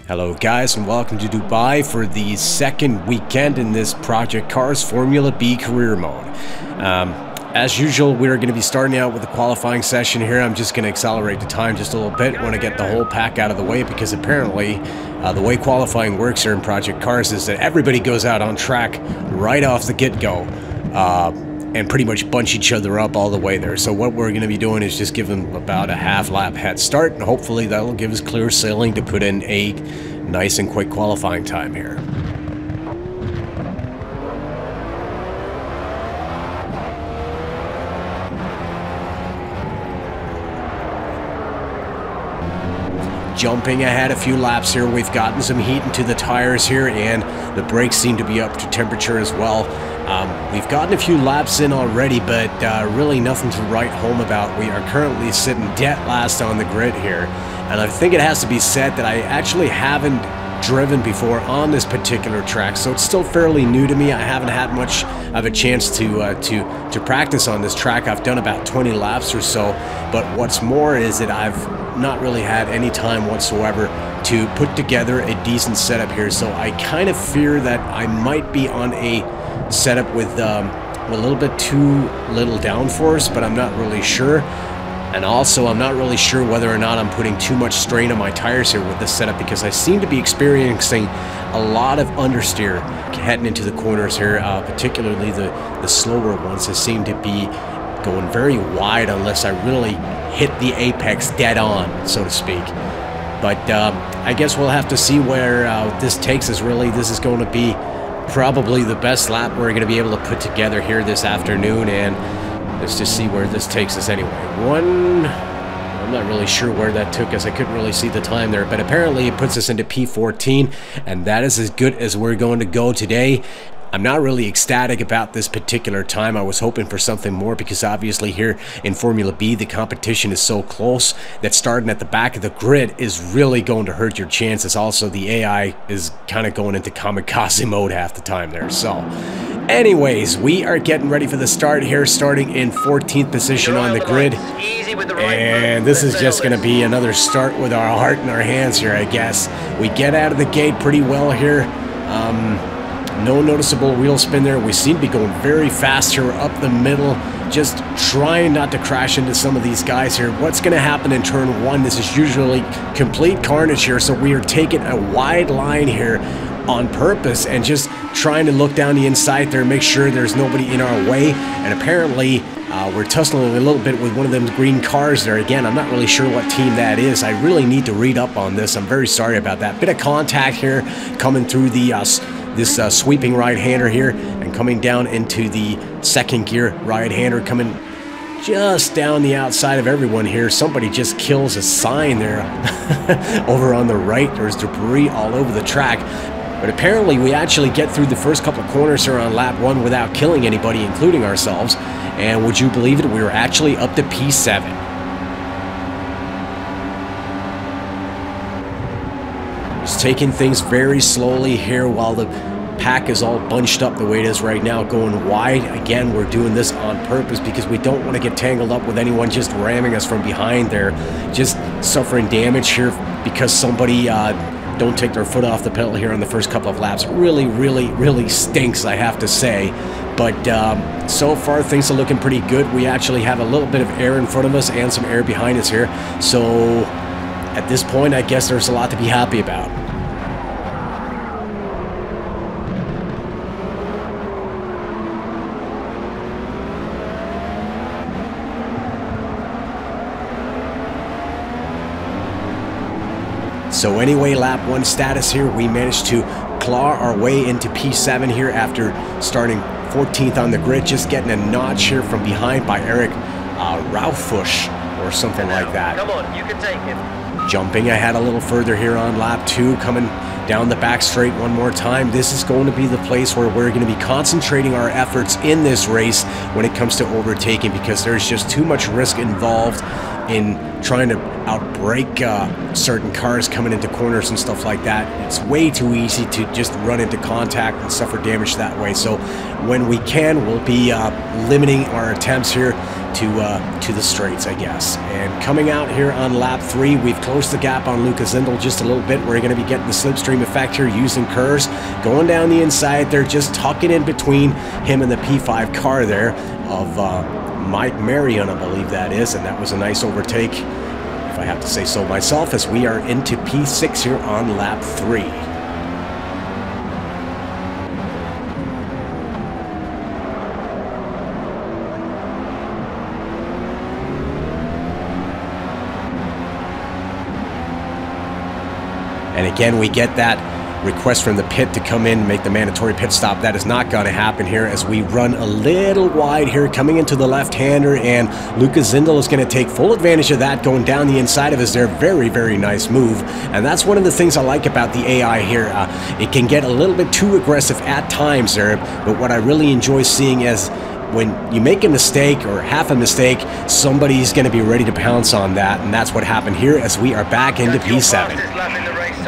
Hello guys, and welcome to Dubai for the second weekend in this Project Cars Formula B career mode. As usual, we're going to be starting out with the qualifying session here. I'm just going to accelerate the time just a little bit. I want to get the whole pack out of the way because apparently the way qualifying works here in Project Cars is that everybody goes out on track right off the get-go and pretty much bunch each other up all the way there. So what we're going to be doing is just give them about a half lap head start, and hopefully that'll give us clear sailing to put in a nice and quick qualifying time here. Jumping ahead a few laps here, we've gotten some heat into the tires here, and the brakes seem to be up to temperature as well. We've gotten a few laps in already, but really nothing to write home about. We are currently sitting dead last on the grid here, and I think it has to be said that I actually haven't driven before on this particular track, so it's still fairly new to me. I haven't had much of a chance to practice on this track. I've done about 20 laps or so, but what's more is that I've not really had any time whatsoever to put together a decent setup here, so I kind of fear that I might be on a setup with a little bit too little downforce, but I'm not really sure. And also, I'm not really sure whether or not I'm putting too much strain on my tires here with this setup, because I seem to be experiencing a lot of understeer heading into the corners here, particularly the slower ones. They seem to be going very wide unless I really hit the apex dead on, so to speak. But I guess we'll have to see where this takes us. Really, this is going to be probably the best lap we're going to be able to put together here this afternoon, and let's just see where this takes us anyway. I'm not really sure where that took us. I couldn't really see the time there, but apparently it puts us into P14, and that is as good as we're going to go today. I'm not really ecstatic about this particular time. I was hoping for something more, because obviously here in Formula B the competition is so close that starting at the back of the grid is really going to hurt your chances. Also, the AI is kind of going into kamikaze mode half the time there. So anyways, we are getting ready for the start here, starting in 14th position on the grid. And this is just going to be another start with our heart in our hands here, I guess. We get out of the gate pretty well here. No noticeable wheel spin there. We seem to be going very fast here up the middle, just trying not to crash into some of these guys here. What's going to happen in turn one? This is usually complete carnage here, so we are taking a wide line here on purpose and just trying to look down the inside there, make sure there's nobody in our way. And apparently we're tussling a little bit with one of them green cars there. Again, I'm not really sure what team that is. I really need to read up on this. I'm very sorry about that. Bit of contact here coming through the this sweeping right-hander here, and coming down into the second gear right-hander, coming just down the outside of everyone here. Somebody just kills a sign there over on the right. There's debris all over the track. But apparently we actually get through the first couple of corners here on lap one without killing anybody, including ourselves. And would you believe it, we were actually up to P7. Just taking things very slowly here while the pack is all bunched up the way it is right now, going wide. Again, we're doing this on purpose because we don't want to get tangled up with anyone just ramming us from behind there, just suffering damage here because somebody don't take their foot off the pedal here on the first couple of laps. Really stinks, I have to say. But so far things are looking pretty good. We actually have a little bit of air in front of us and some air behind us here, so at this point I guess there's a lot to be happy about. So anyway, lap one status here, we managed to claw our way into P7 here after starting 14th on the grid, just getting a notch here from behind by Eric Raufusch or something like that. Come on, you can take it. Jumping ahead a little further here on lap two, coming down the back straight one more time. This is going to be the place where we're going to be concentrating our efforts in this race when it comes to overtaking, because there's just too much risk involved in trying to outbrake certain cars coming into corners and stuff like that. It's way too easy to just run into contact and suffer damage that way. So when we can, we'll be limiting our attempts here to the straights, I guess. And coming out here on lap 3, we've closed the gap on Lucas Zindel just a little bit. We're going to be getting the slipstream effect here using KERS, going down the inside there, just tucking in between him and the P5 car there of Mike Marion, I believe that is, and that was a nice overtake, if I have to say so myself, as we are into P6 here on lap 3. And again, we get that request from the pit to come in and make the mandatory pit stop. That is not going to happen here as we run a little wide here coming into the left-hander, and Lucas Zindel is going to take full advantage of that going down the inside of us there. Very, very nice move. And that's one of the things I like about the AI here. It can get a little bit too aggressive at times there, but what I really enjoy seeing is when you make a mistake or half a mistake, somebody's going to be ready to pounce on that, and that's what happened here as we are back into P7.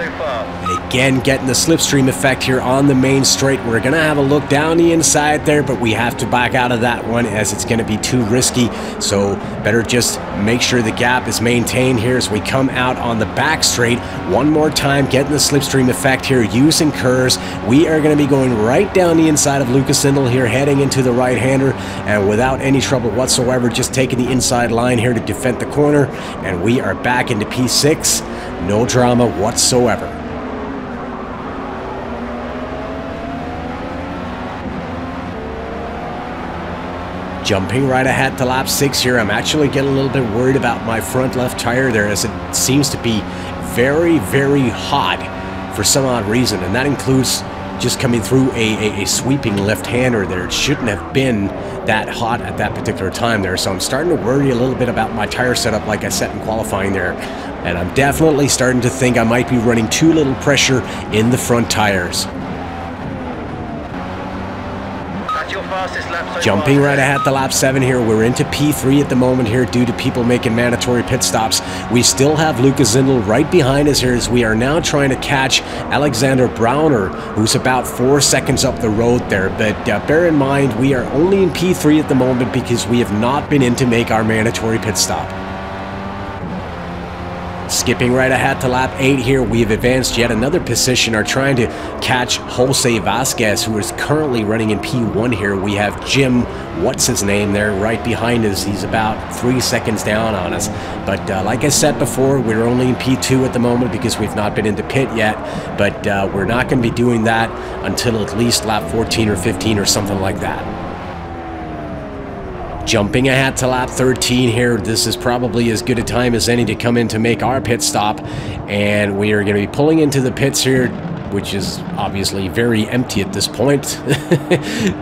And again, getting the slipstream effect here on the main straight. We're going to have a look down the inside there, but we have to back out of that one as it's going to be too risky. So better just make sure the gap is maintained here as we come out on the back straight. One more time, getting the slipstream effect here using KERS. We are going to be going right down the inside of Lucas Zindel here, heading into the right-hander, and without any trouble whatsoever, just taking the inside line here to defend the corner, and we are back into P6. No drama whatsoever. Jumping right ahead to lap 6 here, I'm actually getting a little bit worried about my front left tire there, as it seems to be very, very hot for some odd reason, and that includes just coming through a sweeping left-hander there. It shouldn't have been that hot at that particular time there, so I'm starting to worry a little bit about my tire setup like I said in qualifying there, and I'm definitely starting to think I might be running too little pressure in the front tires. Jumping right ahead to lap 7 here, we're into P3 at the moment here due to people making mandatory pit stops. We still have Lucas Zindel right behind us here as we are now trying to catch Alexander Browner, who's about 4 seconds up the road there. But bear in mind, we are only in P3 at the moment because we have not been in to make our mandatory pit stop. Skipping right ahead to lap 8 here, we've advanced yet another position, are trying to catch Jose Vasquez, who is currently running in P1 here. We have Jim, what's his name there, right behind us. He's about 3 seconds down on us. But like I said before, we're only in P2 at the moment because we've not been into pit yet. But we're not going to be doing that until at least lap 14 or 15 or something like that. Jumping ahead to lap 13 here, this is probably as good a time as any to come in to make our pit stop, and we are going to be pulling into the pits here, which is obviously very empty at this point.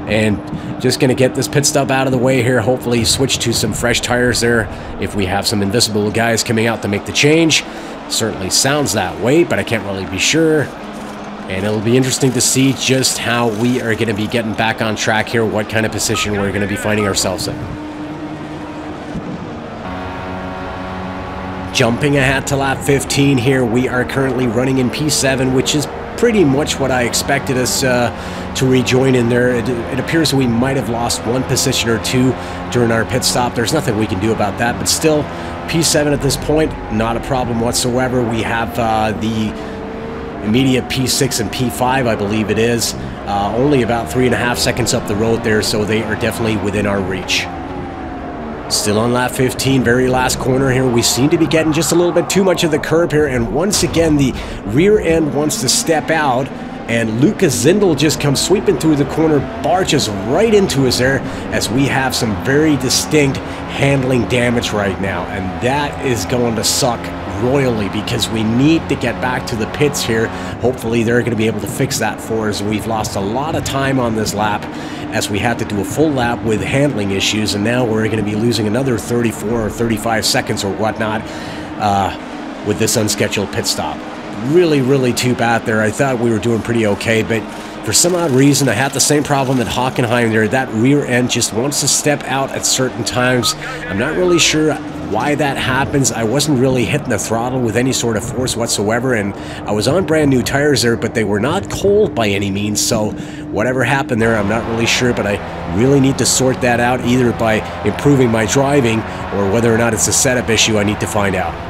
And just going to get this pit stop out of the way here, hopefully switch to some fresh tires there if we have some invisible guys coming out to make the change. Certainly sounds that way, but I can't really be sure. And it'll be interesting to see just how we are going to be getting back on track here, what kind of position we're going to be finding ourselves in. Jumping ahead to lap 15 here, we are currently running in P7, which is pretty much what I expected us to rejoin in there. It appears that we might have lost one position or two during our pit stop. There's nothing we can do about that, but still, P7 at this point, not a problem whatsoever. We have the immediate P6 and P5, I believe it is, only about 3.5 seconds up the road there, so they are definitely within our reach. Still on lap 15, very last corner here. We seem to be getting just a little bit too much of the curb here, and once again the rear end wants to step out, and Lucas Zindel just comes sweeping through the corner, barges right into us there, as we have some very distinct handling damage right now, and that is going to suck royally because we need to get back to the pits here. Hopefully they're going to be able to fix that for us. We've lost a lot of time on this lap as we had to do a full lap with handling issues, and now we're going to be losing another 34 or 35 seconds or whatnot with this unscheduled pit stop. Really, really too bad there. I thought we were doing pretty okay, but for some odd reason, I had the same problem at Hockenheim there. That rear end just wants to step out at certain times. I'm not really sure why that happens. I wasn't really hitting the throttle with any sort of force whatsoever, and I was on brand new tires there, but they were not cold by any means, so whatever happened there, I'm not really sure, but I really need to sort that out either by improving my driving or whether or not it's a setup issue. I need to find out.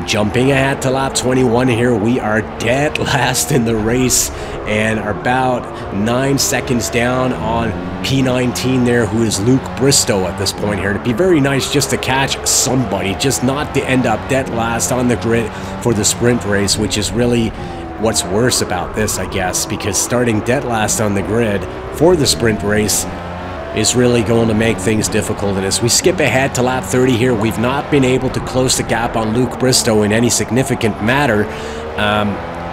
Jumping ahead to lap 21 here, we are dead last in the race and are about 9 seconds down on P19 there, who is Luke Bristow at this point here. It'd be very nice just to catch somebody, just not to end up dead last on the grid for the sprint race, which is really what's worse about this, I guess, because starting dead last on the grid for the sprint race is really going to make things difficult. And as we skip ahead to lap 30 here, we've not been able to close the gap on Luke Bristow in any significant manner,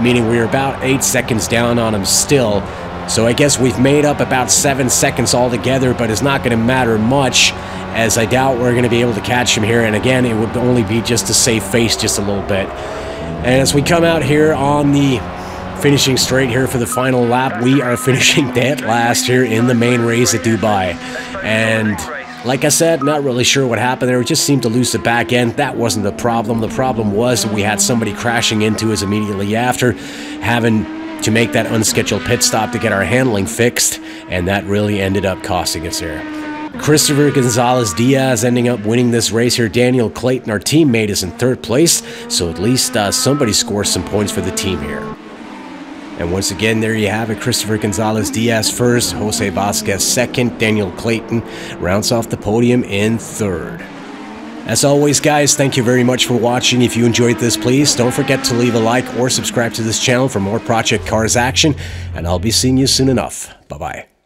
meaning we're about 8 seconds down on him still. So I guess we've made up about 7 seconds altogether, but it's not going to matter much, as I doubt we're going to be able to catch him here. And again, it would only be just to save face just a little bit. And as we come out here on the finishing straight here for the final lap, we are finishing dead last here in the main race at Dubai. And like I said, not really sure what happened there. We just seemed to lose the back end. That wasn't the problem. The problem was we had somebody crashing into us immediately after, having to make that unscheduled pit stop to get our handling fixed, and that really ended up costing us here. Christopher Gonzalez-Diaz ending up winning this race here. Daniel Clayton, our teammate, is in 3rd place, so at least somebody scores some points for the team here. And once again, there you have it. Christopher Gonzalez-Diaz first, Jose Vasquez second, Daniel Clayton rounds off the podium in 3rd. As always, guys, thank you very much for watching. If you enjoyed this, please don't forget to leave a like or subscribe to this channel for more Project Cars action, and I'll be seeing you soon enough. Bye-bye.